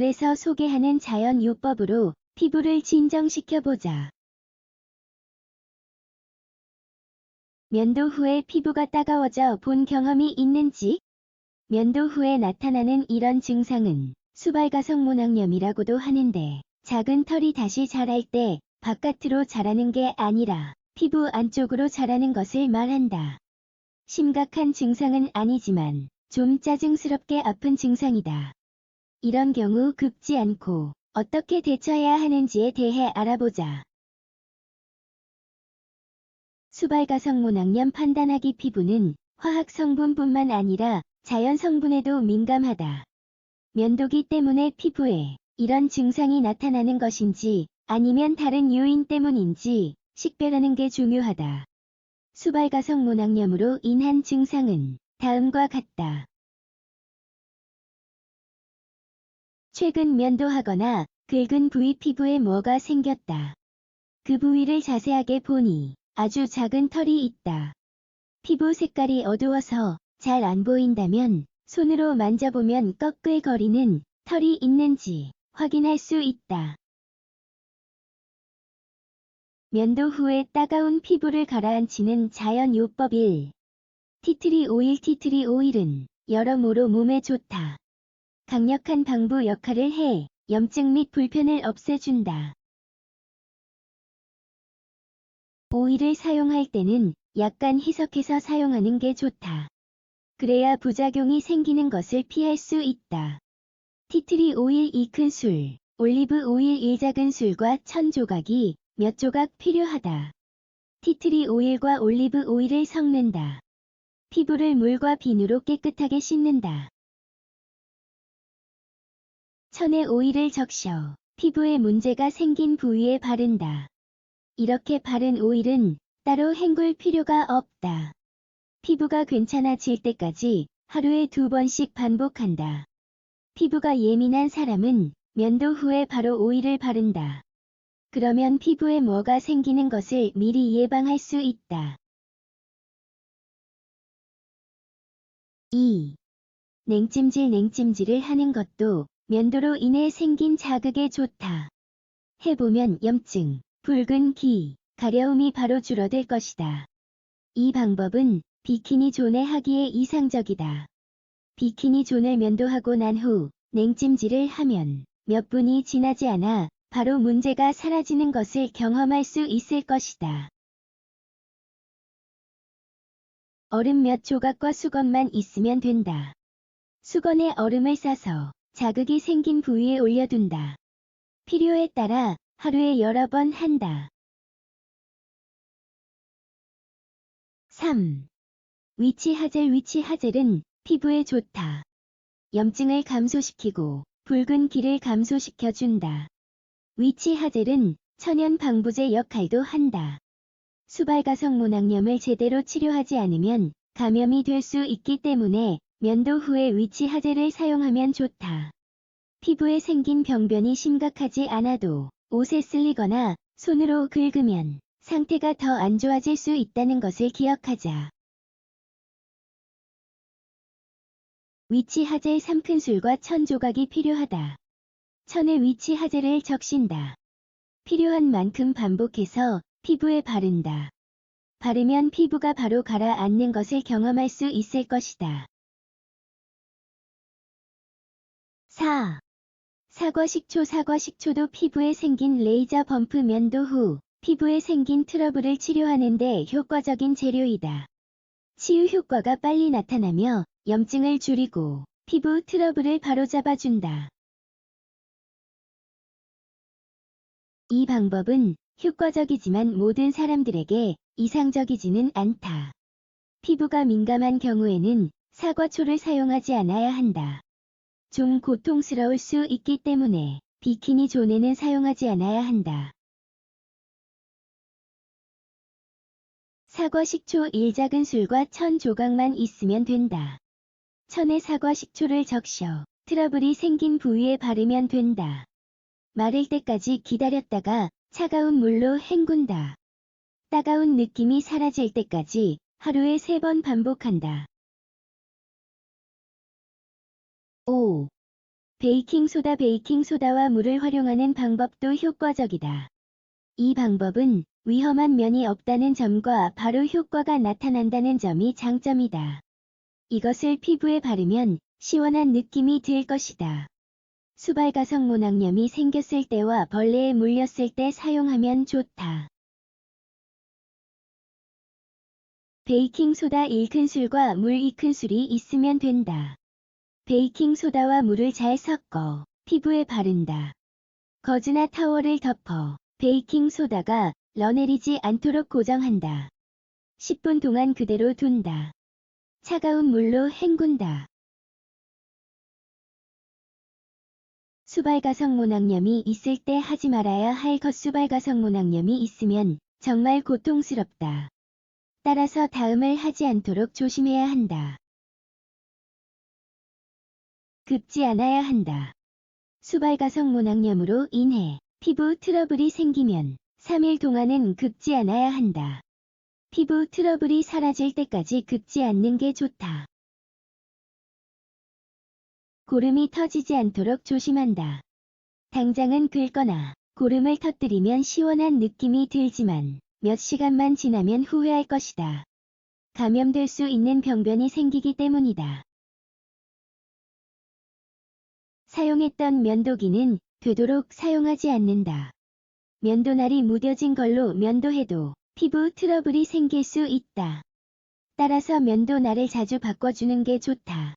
그래서 소개하는 자연요법으로 피부를 진정시켜보자. 면도 후에 피부가 따가워져 본 경험이 있는지? 면도 후에 나타나는 이런 증상은 수발가성모낭염이라고도 하는데, 작은 털이 다시 자랄 때 바깥으로 자라는 게 아니라 피부 안쪽으로 자라는 것을 말한다. 심각한 증상은 아니지만 좀 짜증스럽게 아픈 증상이다. 이런 경우 긁지 않고 어떻게 대처해야 하는지에 대해 알아보자. 수발가성모낭염 판단하기. 피부는 화학 성분뿐만 아니라 자연 성분에도 민감하다. 면도기 때문에 피부에 이런 증상이 나타나는 것인지 아니면 다른 요인 때문인지 식별하는 게 중요하다. 수발가성모낭염으로 인한 증상은 다음과 같다. 최근 면도하거나 긁은 부위 피부에 뭐가 생겼다. 그 부위를 자세하게 보니 아주 작은 털이 있다. 피부 색깔이 어두워서 잘 안 보인다면 손으로 만져보면 꺼끌거리는 털이 있는지 확인할 수 있다. 면도 후에 따가운 피부를 가라앉히는 자연요법 1. 티트리 오일. 티트리 오일은 여러모로 몸에 좋다. 강력한 방부 역할을 해 염증 및 불편을 없애준다. 오일을 사용할 때는 약간 희석해서 사용하는 게 좋다. 그래야 부작용이 생기는 것을 피할 수 있다. 티트리 오일 2큰술, 올리브 오일 1작은술과 1000조각이 몇 조각 필요하다. 티트리 오일과 올리브 오일을 섞는다. 피부를 물과 비누로 깨끗하게 씻는다. 천의 오일을 적셔 피부에 문제가 생긴 부위에 바른다. 이렇게 바른 오일은 따로 헹굴 필요가 없다. 피부가 괜찮아질 때까지 하루에 2번씩 반복한다. 피부가 예민한 사람은 면도 후에 바로 오일을 바른다. 그러면 피부에 뭐가 생기는 것을 미리 예방할 수 있다. 2. 냉찜질을 하는 것도 면도로 인해 생긴 자극에 좋다. 해보면 염증, 붉은 기, 가려움이 바로 줄어들 것이다. 이 방법은 비키니 존에 하기에 이상적이다. 비키니 존을 면도하고 난 후 냉찜질을 하면 몇 분이 지나지 않아 바로 문제가 사라지는 것을 경험할 수 있을 것이다. 얼음 몇 조각과 수건만 있으면 된다. 수건에 얼음을 싸서 자극이 생긴 부위에 올려둔다. 필요에 따라 하루에 여러 번 한다. 3. 위치하젤. 위치하젤은 피부에 좋다. 염증을 감소시키고 붉은 기를 감소시켜준다. 위치하젤은 천연 방부제 역할도 한다. 수발가성모낭염을 제대로 치료하지 않으면 감염이 될 수 있기 때문에 면도 후에 위치하젤을 사용하면 좋다. 피부에 생긴 병변이 심각하지 않아도 옷에 쓸리거나 손으로 긁으면 상태가 더 안 좋아질 수 있다는 것을 기억하자. 위치하젤 3큰술과 1000조각이 필요하다. 천에 위치하젤을 적신다. 필요한 만큼 반복해서 피부에 바른다. 바르면 피부가 바로 가라앉는 것을 경험할 수 있을 것이다. 4. 사과식초. 사과식초도 피부에 생긴 레이저 범프 면도 후 피부에 생긴 트러블을 치료하는 데 효과적인 재료이다. 치유 효과가 빨리 나타나며 염증을 줄이고 피부 트러블을 바로잡아준다. 이 방법은 효과적이지만 모든 사람들에게 이상적이지는 않다. 피부가 민감한 경우에는 사과초를 사용하지 않아야 한다. 좀 고통스러울 수 있기 때문에 비키니 존에는 사용하지 않아야 한다. 사과식초 1작은술과 1000조각만 있으면 된다. 천에 사과식초를 적셔 트러블이 생긴 부위에 바르면 된다. 마를 때까지 기다렸다가 차가운 물로 헹군다. 따가운 느낌이 사라질 때까지 하루에 3번 반복한다. 5. 베이킹소다와 물을 활용하는 방법도 효과적이다. 이 방법은 위험한 면이 없다는 점과 바로 효과가 나타난다는 점이 장점이다. 이것을 피부에 바르면 시원한 느낌이 들 것이다. 수발가성 모낭염이 생겼을 때와 벌레에 물렸을 때 사용하면 좋다. 베이킹소다 1큰술과 물 2큰술이 있으면 된다. 베이킹소다와 물을 잘 섞어 피부에 바른다. 거즈나 타월을 덮어 베이킹소다가 러내리지 않도록 고정한다. 10분 동안 그대로 둔다. 차가운 물로 헹군다. 수발가성 모낭염이 있을 때 하지 말아야 할 것. 수발가성 모낭염이 있으면 정말 고통스럽다. 따라서 다음을 하지 않도록 조심해야 한다. 긁지 않아야 한다. 수발가성 모낭염으로 인해 피부 트러블이 생기면 3일 동안은 긁지 않아야 한다. 피부 트러블이 사라질 때까지 긁지 않는 게 좋다. 고름이 터지지 않도록 조심한다. 당장은 긁거나 고름을 터뜨리면 시원한 느낌이 들지만 몇 시간만 지나면 후회할 것이다. 감염될 수 있는 병변이 생기기 때문이다. 사용했던 면도기는 되도록 사용하지 않는다. 면도날이 무뎌진 걸로 면도해도 피부 트러블이 생길 수 있다. 따라서 면도날을 자주 바꿔주는 게 좋다.